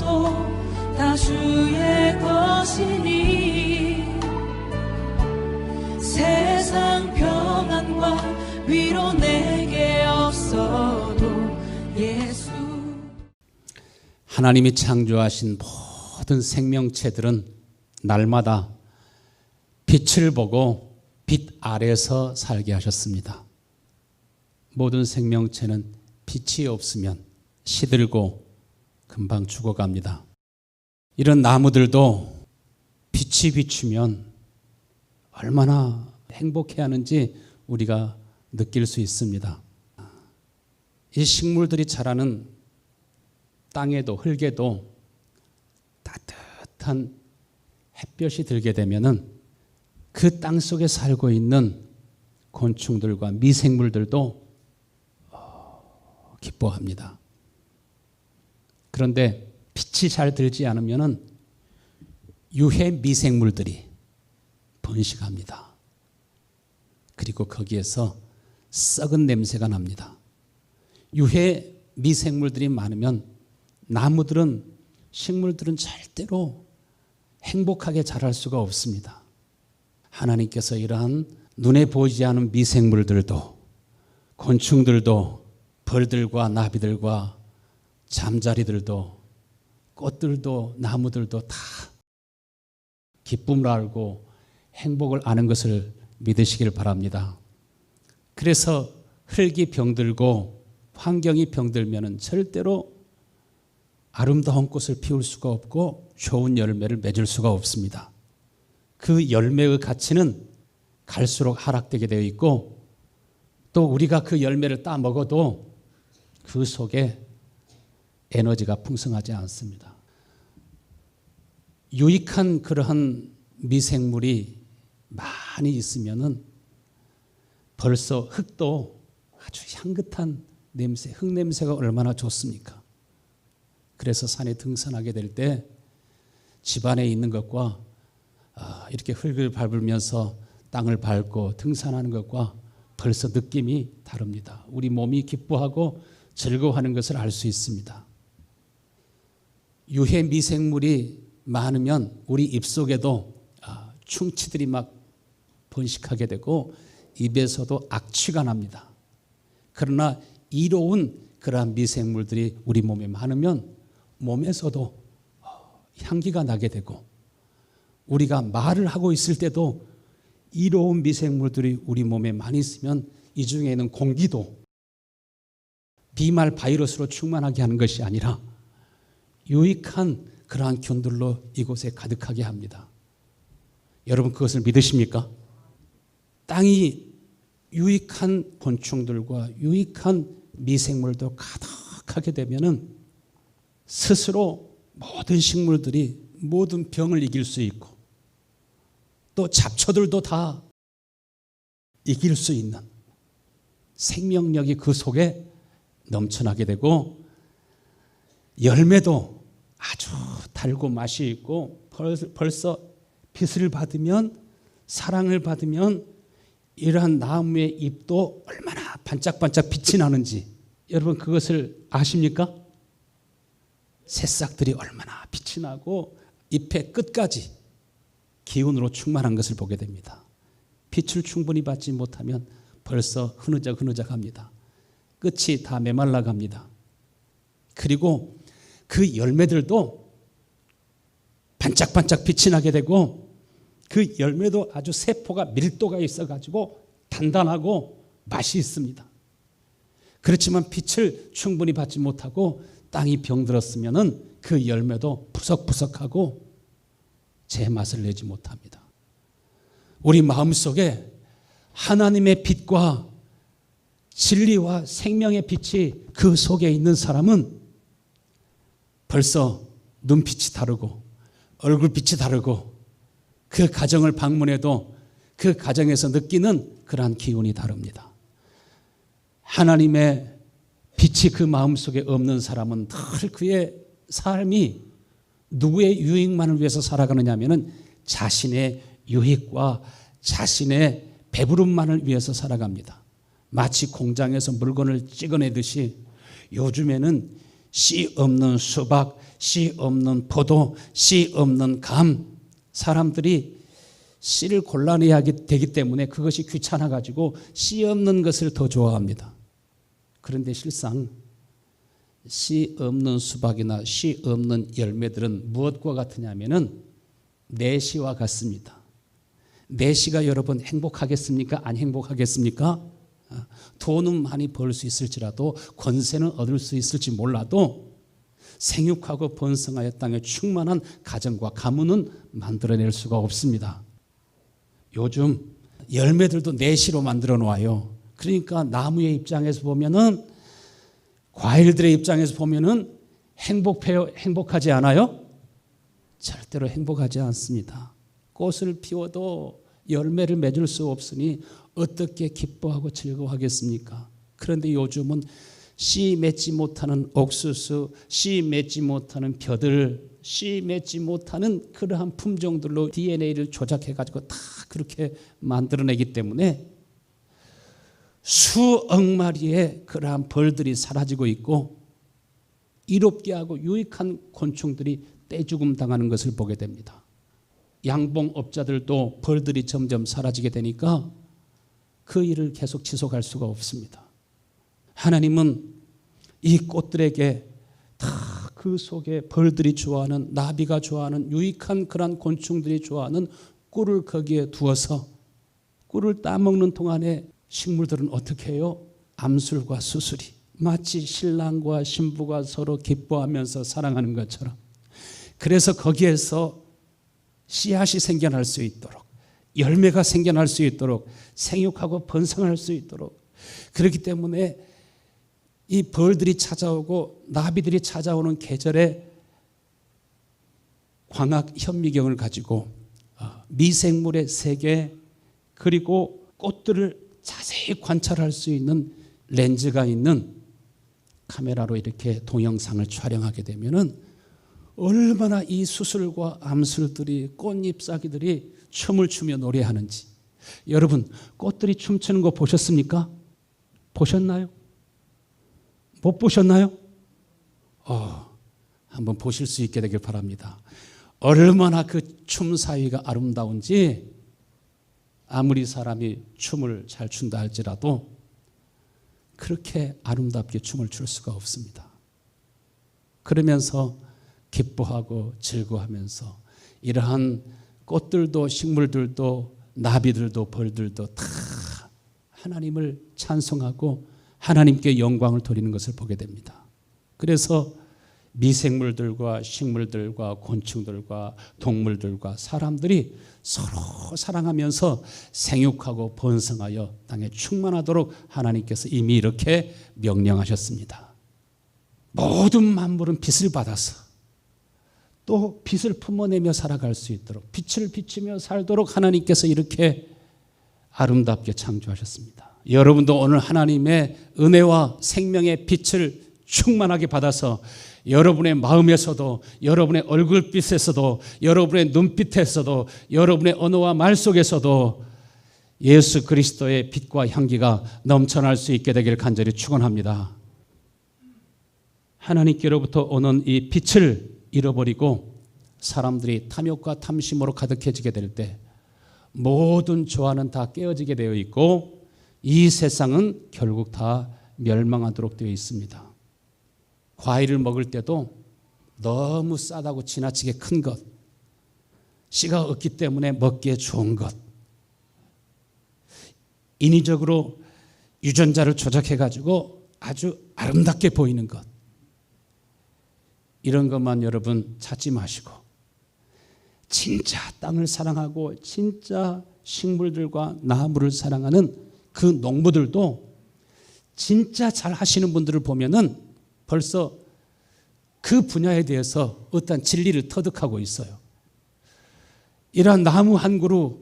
없어도 다 주의 것이니 세상 평안과 위로 내게 없어도 예수. 하나님이 창조하신 모든 생명체들은 날마다 빛을 보고 빛 아래서 살게 하셨습니다. 모든 생명체는 빛이 없으면 시들고 금방 죽어갑니다. 이런 나무들도 빛이 비추면 얼마나 행복해하는지 우리가 느낄 수 있습니다. 이 식물들이 자라는 땅에도 흙에도 따뜻한 햇볕이 들게 되면은 그 땅 속에 살고 있는 곤충들과 미생물들도 기뻐합니다. 그런데 빛이 잘 들지 않으면은 유해 미생물들이 번식합니다. 그리고 거기에서 썩은 냄새가 납니다. 유해 미생물들이 많으면 나무들은, 식물들은 절대로 행복하게 자랄 수가 없습니다. 하나님께서 이러한 눈에 보이지 않는 미생물들도, 곤충들도, 벌들과 나비들과 잠자리들도, 꽃들도, 나무들도 다 기쁨을 알고 행복을 아는 것을 믿으시길 바랍니다. 그래서 흙이 병들고 환경이 병들면 절대로 아름다운 꽃을 피울 수가 없고 좋은 열매를 맺을 수가 없습니다. 그 열매의 가치는 갈수록 하락되게 되어 있고, 또 우리가 그 열매를 따 먹어도 그 속에 에너지가 풍성하지 않습니다. 유익한 그러한 미생물이 많이 있으면은 벌써 흙도 아주 향긋한 냄새, 흙 냄새가 얼마나 좋습니까? 그래서 산에 등산하게 될 때 집안에 있는 것과 이렇게 흙을 밟으면서 땅을 밟고 등산하는 것과 벌써 느낌이 다릅니다. 우리 몸이 기뻐하고 즐거워하는 것을 알 수 있습니다. 유해 미생물이 많으면 우리 입속에도 충치들이 막 번식하게 되고 입에서도 악취가 납니다. 그러나 이로운 그러한 미생물들이 우리 몸에 많으면 몸에서도 향기가 나게 되고, 우리가 말을 하고 있을 때도 이로운 미생물들이 우리 몸에 많이 있으면 이 중에 있는 공기도 비말 바이러스로 충만하게 하는 것이 아니라 유익한 그러한 균들로 이곳에 가득하게 합니다. 여러분 그것을 믿으십니까? 땅이 유익한 곤충들과 유익한 미생물도 가득하게 되면은 스스로 모든 식물들이 모든 병을 이길 수 있고, 또 잡초들도 다 이길 수 있는 생명력이 그 속에 넘쳐나게 되고, 열매도 아주 달고 맛이 있고, 벌써 빛을 받으면, 사랑을 받으면 이러한 나무의 잎도 얼마나 반짝반짝 빛이 나는지 여러분 그것을 아십니까? 새싹들이 얼마나 빛이 나고 잎의 끝까지 기운으로 충만한 것을 보게 됩니다. 빛을 충분히 받지 못하면 벌써 흐느적합니다. 끝이 다 메말라 갑니다. 그리고 그 열매들도 반짝반짝 빛이 나게 되고, 그 열매도 아주 세포가 밀도가 있어가지고 단단하고 맛이 있습니다. 그렇지만 빛을 충분히 받지 못하고 땅이 병들었으면은 그 열매도 푸석푸석하고 제맛을 내지 못합니다. 우리 마음속에 하나님의 빛과 진리와 생명의 빛이 그 속에 있는 사람은 벌써 눈빛이 다르고 얼굴빛이 다르고, 그 가정을 방문해도 그 가정에서 느끼는 그러한 기운이 다릅니다. 하나님의 빛이 그 마음속에 없는 사람은 늘 그의 삶이 누구의 유익만을 위해서 살아가느냐 하면은 자신의 유익과 자신의 배부름만을 위해서 살아갑니다. 마치 공장에서 물건을 찍어내듯이 요즘에는 씨 없는 수박, 씨 없는 포도, 씨 없는 감. 사람들이 씨를 골라내야 되기 때문에 그것이 귀찮아가지고 씨 없는 것을 더 좋아합니다. 그런데 실상 씨 없는 수박이나 씨 없는 열매들은 무엇과 같으냐면은 내시와 같습니다. 내시가 여러분 행복하겠습니까? 안 행복하겠습니까? 돈은 많이 벌 수 있을지라도 권세는 얻을 수 있을지 몰라도 생육하고 번성하여 땅에 충만한 가정과 가문은 만들어낼 수가 없습니다. 요즘 열매들도 내시로 만들어 놓아요. 그러니까 나무의 입장에서 보면은, 과일들의 입장에서 보면은 행복해요? 행복하지 않아요? 절대로 행복하지 않습니다. 꽃을 피워도 열매를 맺을 수 없으니 어떻게 기뻐하고 즐거워하겠습니까? 그런데 요즘은 씨 맺지 못하는 옥수수, 씨 맺지 못하는 벼들, 씨 맺지 못하는 그러한 품종들로 DNA를 조작해가지고 다 그렇게 만들어내기 때문에 수억 마리의 그러한 벌들이 사라지고 있고 이롭게 하고 유익한 곤충들이 떼죽음 당하는 것을 보게 됩니다. 양봉업자들도 벌들이 점점 사라지게 되니까 그 일을 계속 지속할 수가 없습니다. 하나님은 이 꽃들에게 다 그 속에 벌들이 좋아하는, 나비가 좋아하는, 유익한 그런 곤충들이 좋아하는 꿀을 거기에 두어서 꿀을 따먹는 동안에 식물들은 어떻게 해요? 암술과 수술이 마치 신랑과 신부가 서로 기뻐하면서 사랑하는 것처럼, 그래서 거기에서 씨앗이 생겨날 수 있도록, 열매가 생겨날 수 있도록, 생육하고 번성할 수 있도록, 그렇기 때문에 이 벌들이 찾아오고 나비들이 찾아오는 계절에 광학 현미경을 가지고 미생물의 세계 그리고 꽃들을 자세히 관찰할 수 있는 렌즈가 있는 카메라로 이렇게 동영상을 촬영하게 되면은 얼마나 이 수술과 암술들이, 꽃잎사귀들이 춤을 추며 노래하는지. 여러분, 꽃들이 춤추는 거 보셨습니까? 보셨나요? 못 보셨나요? 한번 보실 수 있게 되길 바랍니다. 얼마나 그 춤 사위가 아름다운지, 아무리 사람이 춤을 잘 춘다 할지라도 그렇게 아름답게 춤을 출 수가 없습니다. 그러면서 기뻐하고 즐거워하면서 이러한 꽃들도 식물들도 나비들도 벌들도 다 하나님을 찬송하고 하나님께 영광을 돌리는 것을 보게 됩니다. 그래서 미생물들과 식물들과 곤충들과 동물들과 사람들이 서로 사랑하면서 생육하고 번성하여 땅에 충만하도록 하나님께서 이미 이렇게 명령하셨습니다. 모든 만물은 빛을 받아서 또 빛을 품어내며 살아갈 수 있도록, 빛을 비추며 살도록 하나님께서 이렇게 아름답게 창조하셨습니다. 여러분도 오늘 하나님의 은혜와 생명의 빛을 충만하게 받아서 여러분의 마음에서도, 여러분의 얼굴빛에서도, 여러분의 눈빛에서도, 여러분의 언어와 말 속에서도 예수 그리스도의 빛과 향기가 넘쳐날 수 있게 되길 간절히 축원합니다. 하나님께로부터 오는 이 빛을 잃어버리고 사람들이 탐욕과 탐심으로 가득해지게 될 때 모든 조화는 다 깨어지게 되어 있고 이 세상은 결국 다 멸망하도록 되어 있습니다. 과일을 먹을 때도 너무 싸다고 지나치게 큰 것, 씨가 없기 때문에 먹기에 좋은 것, 인위적으로 유전자를 조작해가지고 아주 아름답게 보이는 것, 이런 것만 여러분 찾지 마시고 진짜 땅을 사랑하고 진짜 식물들과 나무를 사랑하는 그 농부들도 진짜 잘 하시는 분들을 보면은 벌써 그 분야에 대해서 어떤 진리를 터득하고 있어요. 이러한 나무 한 그루,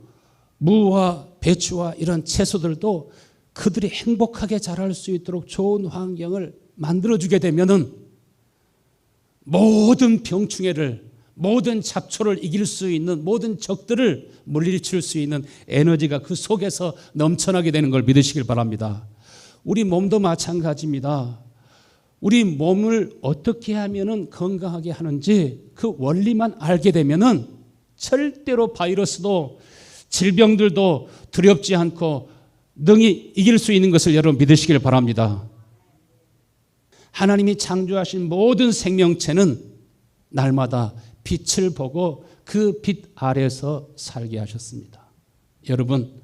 무와 배추와 이런 채소들도 그들이 행복하게 자랄 수 있도록 좋은 환경을 만들어주게 되면은 모든 병충해를, 모든 잡초를 이길 수 있는, 모든 적들을 물리칠 수 있는 에너지가 그 속에서 넘쳐나게 되는 걸 믿으시길 바랍니다. 우리 몸도 마찬가지입니다. 우리 몸을 어떻게 하면은 건강하게 하는지 그 원리만 알게 되면은 절대로 바이러스도 질병들도 두렵지 않고 능히 이길 수 있는 것을 여러분 믿으시길 바랍니다. 하나님이 창조하신 모든 생명체는 날마다 빛을 보고 그 빛 아래서 살게 하셨습니다. 여러분,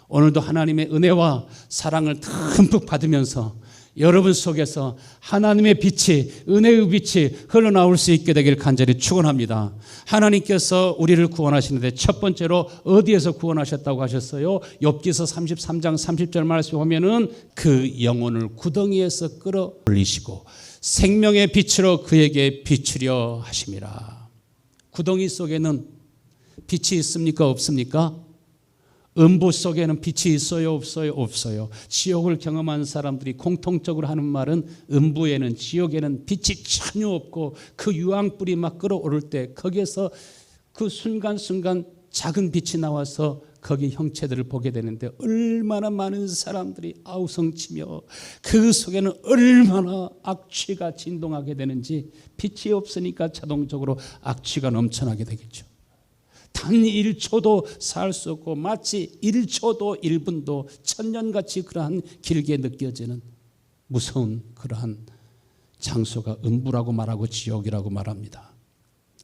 오늘도 하나님의 은혜와 사랑을 듬뿍 받으면서 여러분 속에서 하나님의 빛이, 은혜의 빛이 흘러나올 수 있게 되길 간절히 축원합니다. 하나님께서 우리를 구원하시는데 첫 번째로 어디에서 구원하셨다고 하셨어요? 욥기서 33장 30절 말씀 보면은 그 영혼을 구덩이에서 끌어올리시고 생명의 빛으로 그에게 비추려 하심이라. 구덩이 속에는 빛이 있습니까? 없습니까? 음부 속에는 빛이 있어요? 없어요? 없어요. 지옥을 경험한 사람들이 공통적으로 하는 말은 음부에는, 지옥에는 빛이 전혀 없고 그 유황불이 막 끓어오를 때 거기에서 그 순간순간 작은 빛이 나와서 거기 형체들을 보게 되는데 얼마나 많은 사람들이 아우성치며 그 속에는 얼마나 악취가 진동하게 되는지, 빛이 없으니까 자동적으로 악취가 넘쳐나게 되겠죠. 단 1초도 살 수 없고 마치 1초도 1분도 천년같이 그러한 길게 느껴지는 무서운 그러한 장소가 음부라고 말하고 지옥이라고 말합니다.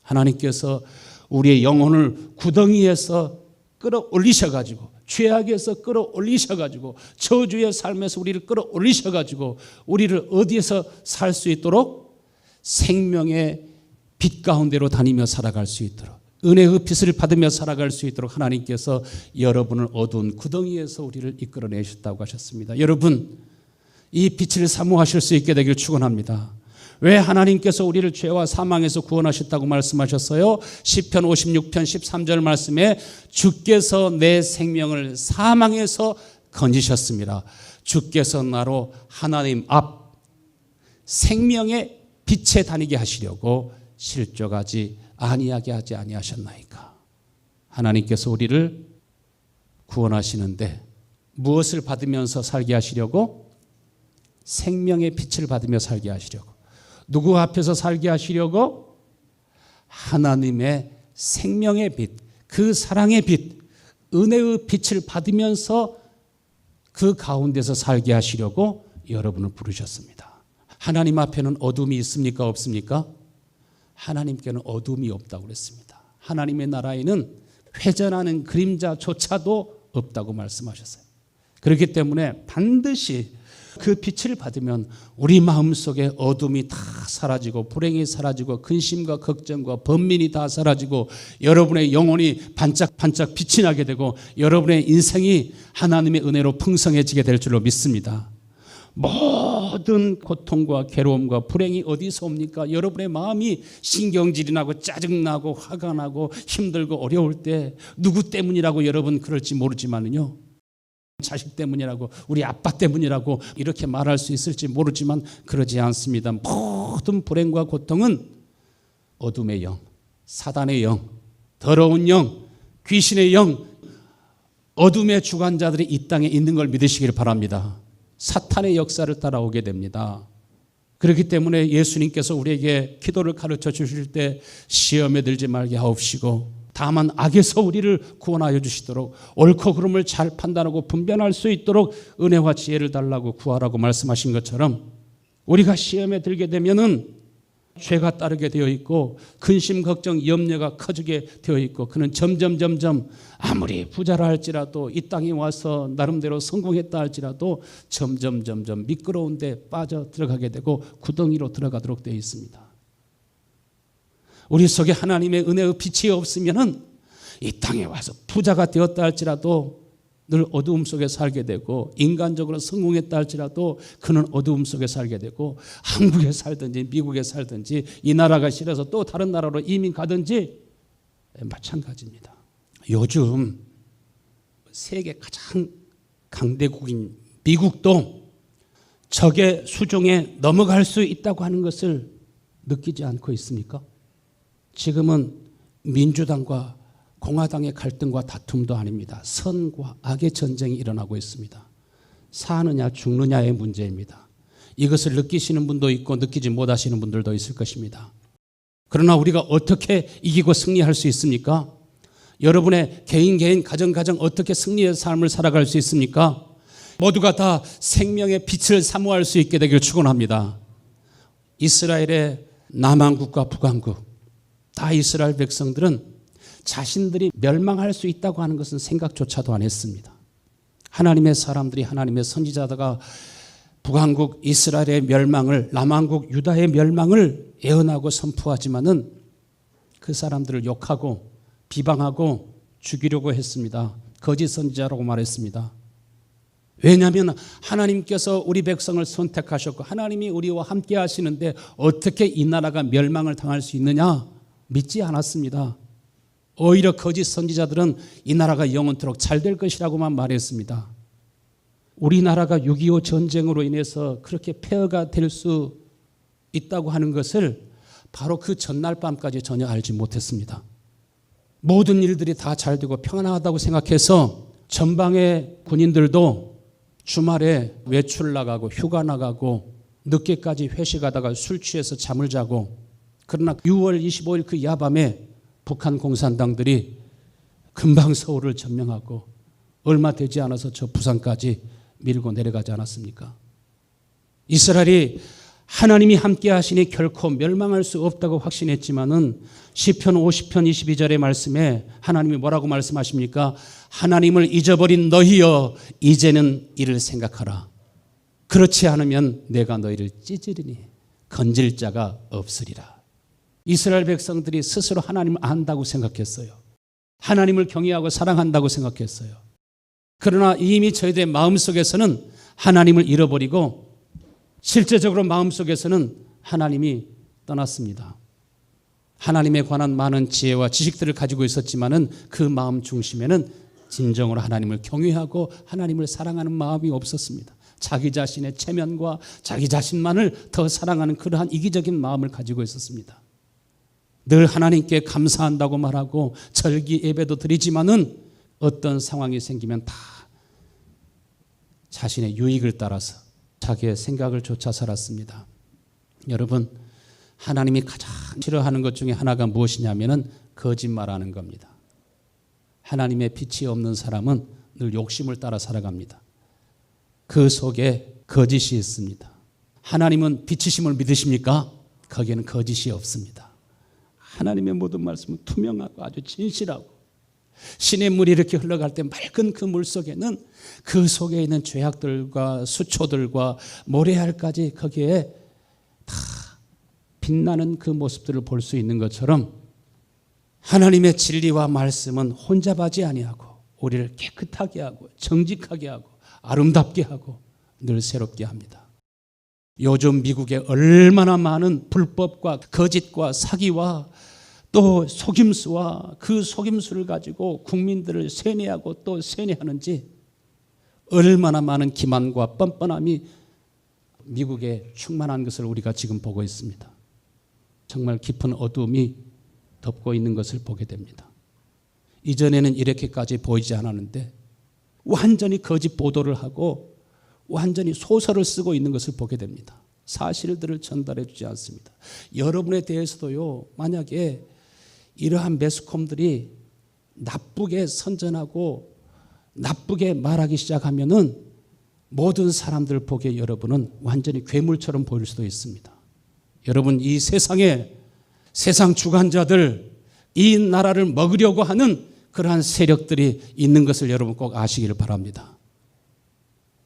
하나님께서 우리의 영혼을 구덩이에서 끌어올리셔가지고, 죄악에서 끌어올리셔가지고, 저주의 삶에서 우리를 끌어올리셔가지고 우리를 어디에서 살 수 있도록? 생명의 빛 가운데로 다니며 살아갈 수 있도록, 은혜의 빛을 받으며 살아갈 수 있도록 하나님께서 여러분을 어두운 구덩이에서 우리를 이끌어내셨다고 하셨습니다. 여러분, 이 빛을 사모하실 수 있게 되길 축원합니다. 왜 하나님께서 우리를 죄와 사망에서 구원하셨다고 말씀하셨어요? 시편 56편 13절 말씀에 주께서 내 생명을 사망에서 건지셨습니다. 주께서 나로 하나님 앞 생명의 빛에 다니게 하시려고 실족하지 아니하게 하지 아니하셨나이까. 하나님께서 우리를 구원하시는데 무엇을 받으면서 살게 하시려고? 생명의 빛을 받으며 살게 하시려고. 누구 앞에서 살게 하시려고? 하나님의 생명의 빛, 그 사랑의 빛, 은혜의 빛을 받으면서 그 가운데서 살게 하시려고 여러분을 부르셨습니다. 하나님 앞에는 어둠이 있습니까? 없습니까? 하나님께는 어둠이 없다고 그랬습니다. 하나님의 나라에는 회전하는 그림자조차도 없다고 말씀하셨어요. 그렇기 때문에 반드시 그 빛을 받으면 우리 마음속에 어둠이 다 사라지고 불행이 사라지고 근심과 걱정과 번민이 다 사라지고 여러분의 영혼이 반짝반짝 빛이 나게 되고 여러분의 인생이 하나님의 은혜로 풍성해지게 될 줄로 믿습니다. 모든 고통과 괴로움과 불행이 어디서 옵니까? 여러분의 마음이 신경질이 나고 짜증나고 화가 나고 힘들고 어려울 때 누구 때문이라고 여러분 그럴지 모르지만요, 자식 때문이라고, 우리 아빠 때문이라고 이렇게 말할 수 있을지 모르지만 그러지 않습니다. 모든 불행과 고통은 어둠의 영, 사단의 영, 더러운 영, 귀신의 영, 어둠의 주관자들이 이 땅에 있는 걸 믿으시길 바랍니다. 사탄의 역사를 따라오게 됩니다. 그렇기 때문에 예수님께서 우리에게 기도를 가르쳐 주실 때 시험에 들지 말게 하옵시고 다만 악에서 우리를 구원하여 주시도록 옳고 그름을 잘 판단하고 분별할 수 있도록 은혜와 지혜를 달라고 구하라고 말씀하신 것처럼 우리가 시험에 들게 되면은 죄가 따르게 되어 있고 근심 걱정 염려가 커지게 되어 있고 그는 점점 아무리 부자라 할지라도 이 땅에 와서 나름대로 성공했다 할지라도 점점 미끄러운 데 빠져 들어가게 되고 구덩이로 들어가도록 되어 있습니다. 우리 속에 하나님의 은혜의 빛이 없으면은 이 땅에 와서 부자가 되었다 할지라도 늘 어두움 속에 살게 되고 인간적으로 성공했다 할지라도 그는 어두움 속에 살게 되고 한국에 살든지 미국에 살든지 이 나라가 싫어서 또 다른 나라로 이민 가든지 마찬가지입니다. 요즘 세계 가장 강대국인 미국도 적의 수종에 넘어갈 수 있다고 하는 것을 느끼지 않고 있습니까? 지금은 민주당과 공화당의 갈등과 다툼도 아닙니다. 선과 악의 전쟁이 일어나고 있습니다. 사느냐 죽느냐의 문제입니다. 이것을 느끼시는 분도 있고 느끼지 못하시는 분들도 있을 것입니다. 그러나 우리가 어떻게 이기고 승리할 수 있습니까? 여러분의 개인 가정 어떻게 승리의 삶을 살아갈 수 있습니까? 모두가 다 생명의 빛을 사모할 수 있게 되길 축원합니다. 이스라엘의 남한국과 북한국, 다 이스라엘 백성들은 자신들이 멸망할 수 있다고 하는 것은 생각조차도 안 했습니다. 하나님의 사람들이, 하나님의 선지자다가 북한국 이스라엘의 멸망을, 남한국 유다의 멸망을 예언하고 선포하지만은 그 사람들을 욕하고 비방하고 죽이려고 했습니다. 거짓 선지자라고 말했습니다. 왜냐하면 하나님께서 우리 백성을 선택하셨고 하나님이 우리와 함께 하시는데 어떻게 이 나라가 멸망을 당할 수 있느냐 믿지 않았습니다. 오히려 거짓 선지자들은 이 나라가 영원토록 잘 될 것이라고만 말했습니다. 우리나라가 6.25 전쟁으로 인해서 그렇게 폐허가 될 수 있다고 하는 것을 바로 그 전날 밤까지 전혀 알지 못했습니다. 모든 일들이 다 잘 되고 평안하다고 생각해서 전방의 군인들도 주말에 외출 나가고 휴가 나가고 늦게까지 회식하다가 술 취해서 잠을 자고, 그러나 6월 25일 그 야밤에 북한 공산당들이 금방 서울을 점령하고 얼마 되지 않아서 저 부산까지 밀고 내려가지 않았습니까? 이스라엘이 하나님이 함께 하시니 결코 멸망할 수 없다고 확신했지만은 시편 50편 22절의 말씀에 하나님이 뭐라고 말씀하십니까? 하나님을 잊어버린 너희여 이제는 이를 생각하라. 그렇지 않으면 내가 너희를 찢으리니 건질 자가 없으리라. 이스라엘 백성들이 스스로 하나님을 안다고 생각했어요. 하나님을 경외하고 사랑한다고 생각했어요. 그러나 이미 저희들의 마음속에서는 하나님을 잃어버리고 실제적으로 마음속에서는 하나님이 떠났습니다. 하나님에 관한 많은 지혜와 지식들을 가지고 있었지만은 그 마음 중심에는 진정으로 하나님을 경외하고 하나님을 사랑하는 마음이 없었습니다. 자기 자신의 체면과 자기 자신만을 더 사랑하는 그러한 이기적인 마음을 가지고 있었습니다. 늘 하나님께 감사한다고 말하고 절기 예배도 드리지만은 어떤 상황이 생기면 다 자신의 유익을 따라서 자기의 생각을 쫓아 살았습니다. 여러분, 하나님이 가장 싫어하는 것 중에 하나가 무엇이냐면은 거짓말하는 겁니다. 하나님의 빛이 없는 사람은 늘 욕심을 따라 살아갑니다. 그 속에 거짓이 있습니다. 하나님은 빛이심을 믿으십니까? 거기에는 거짓이 없습니다. 하나님의 모든 말씀은 투명하고 아주 진실하고 신의 물이 이렇게 흘러갈 때 맑은 그 물 속에는 그 속에 있는 죄악들과 수초들과 모래알까지 거기에 다 빛나는 그 모습들을 볼 수 있는 것처럼 하나님의 진리와 말씀은 혼잡하지 아니하고 우리를 깨끗하게 하고 정직하게 하고 아름답게 하고 늘 새롭게 합니다. 요즘 미국에 얼마나 많은 불법과 거짓과 사기와 또 속임수와 그 속임수를 가지고 국민들을 세뇌하고 또 세뇌하는지 얼마나 많은 기만과 뻔뻔함이 미국에 충만한 것을 우리가 지금 보고 있습니다. 정말 깊은 어두움이 덮고 있는 것을 보게 됩니다. 이전에는 이렇게까지 보이지 않았는데 완전히 거짓 보도를 하고 완전히 소설을 쓰고 있는 것을 보게 됩니다. 사실들을 전달해 주지 않습니다. 여러분에 대해서도요, 만약에 이러한 매스컴들이 나쁘게 선전하고 나쁘게 말하기 시작하면은 모든 사람들 보기에 여러분은 완전히 괴물처럼 보일 수도 있습니다. 여러분, 이 세상에 세상 주관자들, 이 나라를 먹으려고 하는 그러한 세력들이 있는 것을 여러분 꼭 아시기를 바랍니다.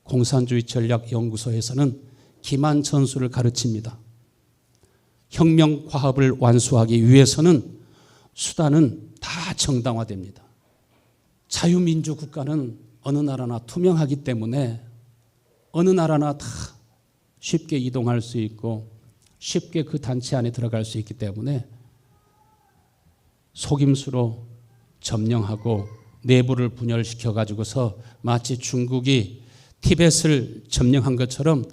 공산주의 전략연구소에서는 기만 전술을 가르칩니다. 혁명 과업을 완수하기 위해서는 수단은 다 정당화됩니다. 자유민주 국가는 어느 나라나 투명하기 때문에 어느 나라나 다 쉽게 이동할 수 있고 쉽게 그 단체 안에 들어갈 수 있기 때문에 속임수로 점령하고 내부를 분열시켜 가지고서 마치 중국이 티벳을 점령한 것처럼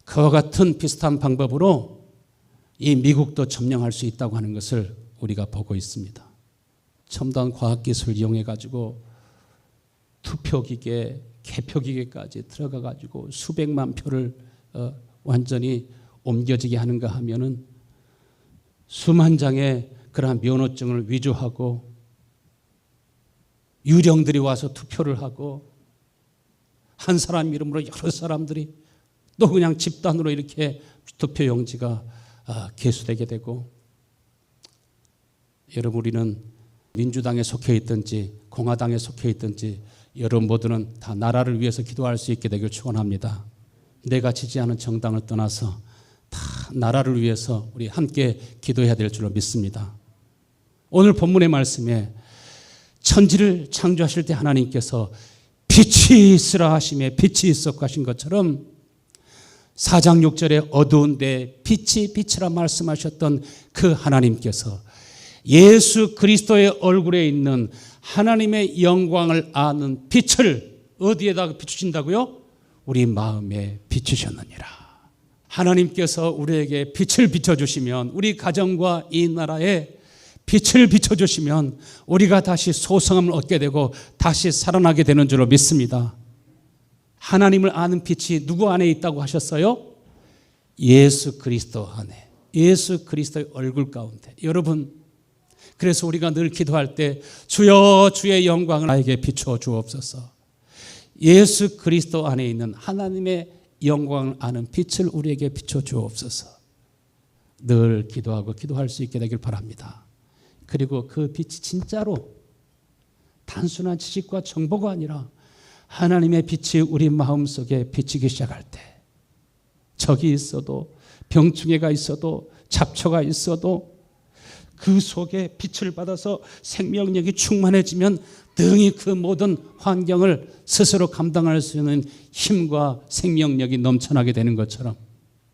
그와 같은 비슷한 방법으로 이 미국도 점령할 수 있다고 하는 것을 우리가 보고 있습니다. 첨단 과학기술을 이용해 가지고 투표기계, 개표기계까지 들어가 가지고 수백만 표를 완전히 옮겨지게 하는가 하면은 수만 장의 그러한 면허증을 위조하고 유령들이 와서 투표를 하고 한 사람 이름으로 여러 사람들이 또 그냥 집단으로 이렇게 투표용지가 개수되게 되고, 여러분 우리는 민주당에 속해 있든지 공화당에 속해 있든지 여러분 모두는 다 나라를 위해서 기도할 수 있게 되길 축원합니다. 내가 지지하는 정당을 떠나서 다 나라를 위해서 우리 함께 기도해야 될 줄로 믿습니다. 오늘 본문의 말씀에 천지를 창조하실 때 하나님께서 빛이 있으라 하심에 빛이 있었고 하신 것처럼 4장 6절에 어두운데 빛이 빛이라 말씀하셨던 그 하나님께서 예수 그리스도의 얼굴에 있는 하나님의 영광을 아는 빛을 어디에다가 비추신다고요? 우리 마음에 비추셨느니라. 하나님께서 우리에게 빛을 비춰주시면, 우리 가정과 이 나라에 빛을 비춰주시면 우리가 다시 소성함을 얻게 되고 다시 살아나게 되는 줄로 믿습니다. 하나님을 아는 빛이 누구 안에 있다고 하셨어요? 예수 그리스도 안에, 예수 그리스도의 얼굴 가운데. 여러분, 그래서 우리가 늘 기도할 때 주여 주의 영광을 나에게 비춰 주옵소서. 예수 그리스도 안에 있는 하나님의 영광을 아는 빛을 우리에게 비춰 주옵소서. 늘 기도하고 기도할 수 있게 되길 바랍니다. 그리고 그 빛이 진짜로 단순한 지식과 정보가 아니라 하나님의 빛이 우리 마음속에 비치기 시작할 때, 적이 있어도 병충해가 있어도 잡초가 있어도 그 속에 빛을 받아서 생명력이 충만해지면 능히 그 모든 환경을 스스로 감당할 수 있는 힘과 생명력이 넘쳐나게 되는 것처럼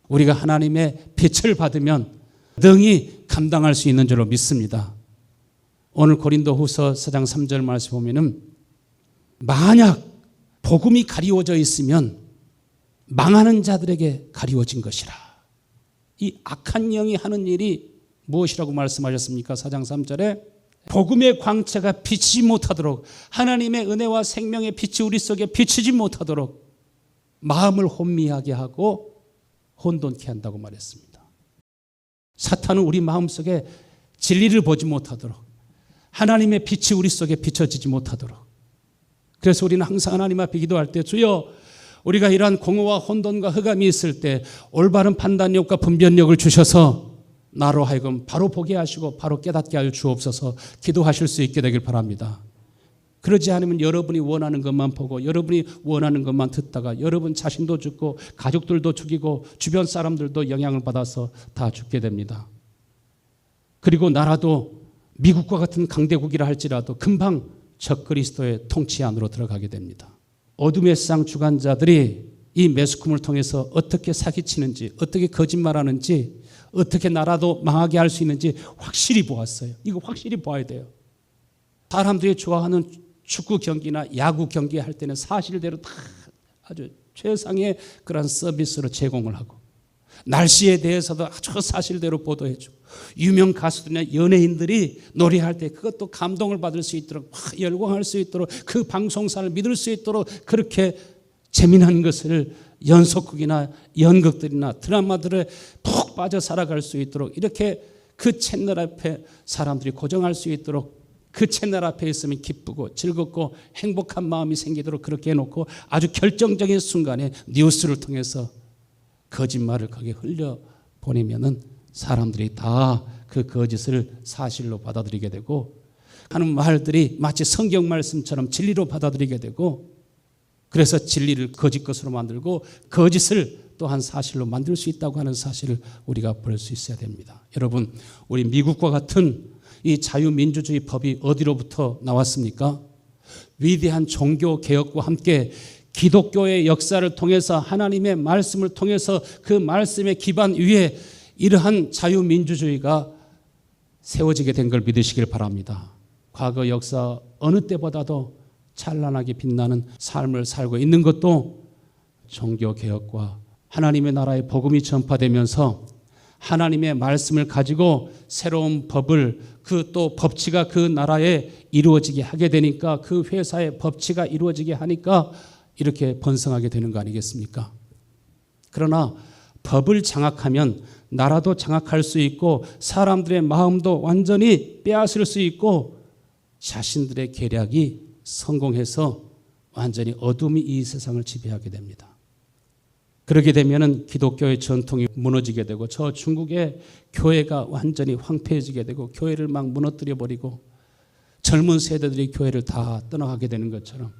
우리가 하나님의 빛을 받으면 능히 감당할 수 있는 줄로 믿습니다. 오늘 고린도후서 4장 3절 말씀 보면은 만약 복음이 가리워져 있으면 망하는 자들에게 가리워진 것이라. 이 악한 영이 하는 일이 무엇이라고 말씀하셨습니까? 4장 3절에 복음의 광채가 비치지 못하도록, 하나님의 은혜와 생명의 빛이 우리 속에 비치지 못하도록 마음을 혼미하게 하고 혼돈케 한다고 말했습니다. 사탄은 우리 마음속에 진리를 보지 못하도록, 하나님의 빛이 우리 속에 비춰지지 못하도록. 그래서 우리는 항상 하나님 앞에 기도할 때 주여, 우리가 이러한 공허와 혼돈과 흑암이 있을 때 올바른 판단력과 분별력을 주셔서 나로 하여금 바로 보게 하시고 바로 깨닫게 하여 주옵소서 기도하실 수 있게 되길 바랍니다. 그러지 않으면 여러분이 원하는 것만 보고 여러분이 원하는 것만 듣다가 여러분 자신도 죽고 가족들도 죽이고 주변 사람들도 영향을 받아서 다 죽게 됩니다. 그리고 나라도 미국과 같은 강대국이라 할지라도 금방 적그리스도의 통치 안으로 들어가게 됩니다. 어둠의 세상 주관자들이 이 매스컴을 통해서 어떻게 사기치는지, 어떻게 거짓말하는지, 어떻게 나라도 망하게 할 수 있는지 확실히 보았어요. 이거 확실히 봐야 돼요. 사람들이 좋아하는 축구 경기나 야구 경기 할 때는 사실대로 다 아주 최상의 그런 서비스로 제공을 하고, 날씨에 대해서도 아주 사실대로 보도해주고, 유명 가수들이나 연예인들이 노래할 때 그것도 감동을 받을 수 있도록, 열광할 수 있도록, 그 방송사를 믿을 수 있도록 그렇게 재미난 것을 연속극이나 연극들이나 드라마들에 푹 빠져 살아갈 수 있도록 이렇게 그 채널 앞에 사람들이 고정할 수 있도록, 그 채널 앞에 있으면 기쁘고 즐겁고 행복한 마음이 생기도록 그렇게 해놓고 아주 결정적인 순간에 뉴스를 통해서 거짓말을 거기에 흘려보내면은 사람들이 다 그 거짓을 사실로 받아들이게 되고, 하는 말들이 마치 성경 말씀처럼 진리로 받아들이게 되고, 그래서 진리를 거짓 것으로 만들고 거짓을 또한 사실로 만들 수 있다고 하는 사실을 우리가 볼 수 있어야 됩니다. 여러분, 우리 미국과 같은 이 자유민주주의 법이 어디로부터 나왔습니까? 위대한 종교개혁과 함께 기독교의 역사를 통해서 하나님의 말씀을 통해서 그 말씀의 기반 위에 이러한 자유민주주의가 세워지게 된 걸 믿으시길 바랍니다. 과거 역사 어느 때보다도 찬란하게 빛나는 삶을 살고 있는 것도 종교개혁과 하나님의 나라의 복음이 전파되면서 하나님의 말씀을 가지고 새로운 법을, 그 또 법치가 그 나라에 이루어지게 하게 되니까, 그 회사의 법치가 이루어지게 하니까 이렇게 번성하게 되는 거 아니겠습니까? 그러나 법을 장악하면 나라도 장악할 수 있고 사람들의 마음도 완전히 빼앗을 수 있고 자신들의 계략이 성공해서 완전히 어둠이 이 세상을 지배하게 됩니다. 그렇게 되면 기독교의 전통이 무너지게 되고 저 중국의 교회가 완전히 황폐해지게 되고 교회를 막 무너뜨려 버리고 젊은 세대들이 교회를 다 떠나가게 되는 것처럼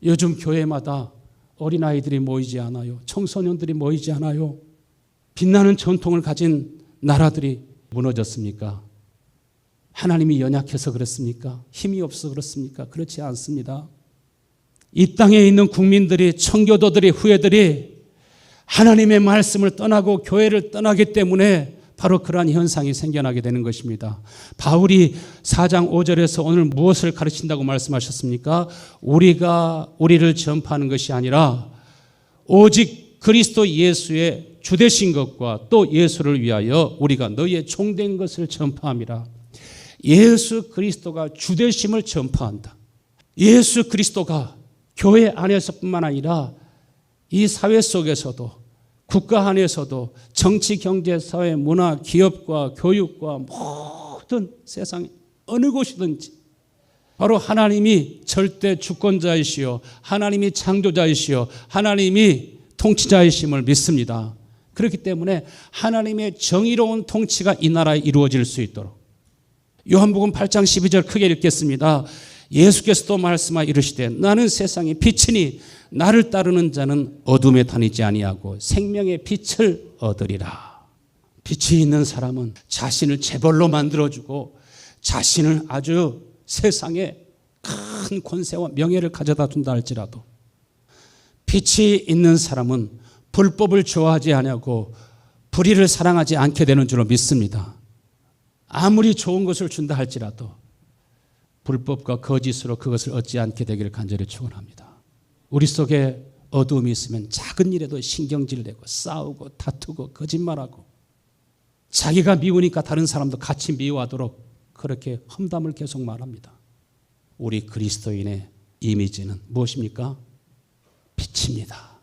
요즘 교회마다 어린아이들이 모이지 않아요. 청소년들이 모이지 않아요. 빛나는 전통을 가진 나라들이 무너졌습니까? 하나님이 연약해서 그렇습니까? 힘이 없어 그렇습니까? 그렇지 않습니다. 이 땅에 있는 국민들이, 청교도들이, 후예들이 하나님의 말씀을 떠나고 교회를 떠나기 때문에 바로 그러한 현상이 생겨나게 되는 것입니다. 바울이 4장 5절에서 오늘 무엇을 가르친다고 말씀하셨습니까? 우리를 전파하는 것이 아니라 오직 그리스도 예수의 주되신 것과 또 예수를 위하여 우리가 너희의 종된 것을 전파함이라. 예수 그리스도가 주되심을 전파한다. 예수 그리스도가 교회 안에서뿐만 아니라 이 사회 속에서도 국가 안에서도 정치, 경제, 사회, 문화, 기업과 교육과 모든 세상 어느 곳이든지 바로 하나님이 절대 주권자이시요 하나님이 창조자이시요 하나님이 통치자이심을 믿습니다. 그렇기 때문에 하나님의 정의로운 통치가 이 나라에 이루어질 수 있도록 요한복음 8장 12절 크게 읽겠습니다. 예수께서도 말씀하여 이르시되 나는 세상의 빛이니 나를 따르는 자는 어둠에 다니지 아니하고 생명의 빛을 얻으리라. 빛이 있는 사람은 자신을 재벌로 만들어주고 자신을 아주 세상에 큰 권세와 명예를 가져다 준다 할지라도 빛이 있는 사람은 불법을 좋아하지 아니하고 불의를 사랑하지 않게 되는 줄로 믿습니다. 아무리 좋은 것을 준다 할지라도 불법과 거짓으로 그것을 얻지 않게 되기를 간절히 축원합니다. 우리 속에 어두움이 있으면 작은 일에도 신경질 내고 싸우고 다투고 거짓말하고 자기가 미우니까 다른 사람도 같이 미워하도록 그렇게 험담을 계속 말합니다. 우리 그리스도인의 이미지는 무엇입니까? 빛입니다.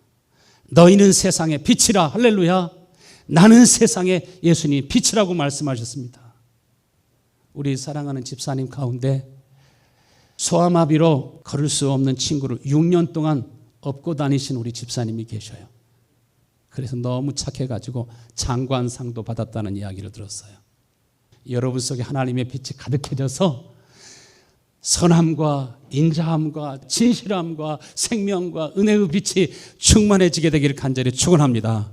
너희는 세상의 빛이라. 할렐루야. 나는 세상의 예수님 빛이라고 말씀하셨습니다. 우리 사랑하는 집사님 가운데 소아마비로 걸을 수 없는 친구를 6년 동안 업고 다니신 우리 집사님이 계셔요. 그래서 너무 착해가지고 장관상도 받았다는 이야기를 들었어요. 여러분 속에 하나님의 빛이 가득해져서 선함과 인자함과 진실함과 생명과 은혜의 빛이 충만해지게 되기를 간절히 축원합니다.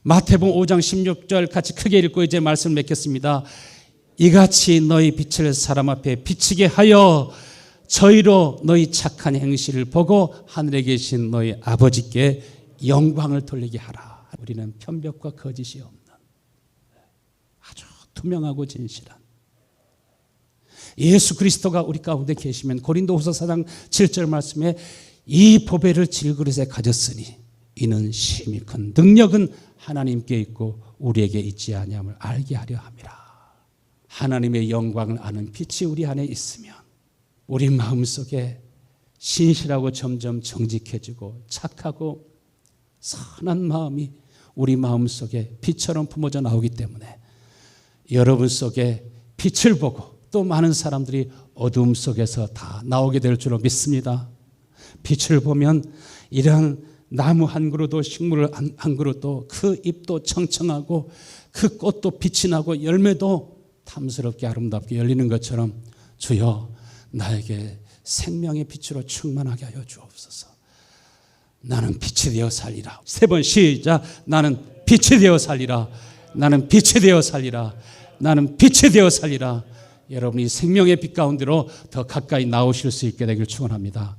마태복음 5장 16절 같이 크게 읽고 이제 말씀을 맺겠습니다. 이같이 너희 빛을 사람 앞에 비치게 하여 저희로 너희 착한 행실을 보고 하늘에 계신 너희 아버지께 영광을 돌리게 하라. 우리는 편벽과 거짓이 없는 아주 투명하고 진실한 예수 그리스도가 우리 가운데 계시면 고린도후서 4장 7절 말씀에 이 보배를 질그릇에 가졌으니 이는 심히 큰 능력은 하나님께 있고 우리에게 있지 아니함을 알게 하려 함이라. 하나님의 영광을 아는 빛이 우리 안에 있으면 우리 마음속에 신실하고 점점 정직해지고 착하고 선한 마음이 우리 마음속에 빛처럼 품어져 나오기 때문에 여러분 속에 빛을 보고 또 많은 사람들이 어둠 속에서 다 나오게 될 줄로 믿습니다. 빛을 보면 이러한 나무 한 그루도 식물 한 그루도 그 잎도 청청하고 그 꽃도 빛이 나고 열매도 탐스럽게 아름답게 열리는 것처럼 주여 나에게 생명의 빛으로 충만하게 하여 주옵소서. 나는 빛이 되어 살리라. 3번 시작. 나는 빛이 되어 살리라. 나는 빛이 되어 살리라. 나는 빛이 되어 살리라. 여러분이 생명의 빛 가운데로 더 가까이 나오실 수 있게 되길 축원합니다.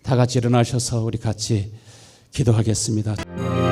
다 같이 일어나셔서 우리 같이 기도하겠습니다.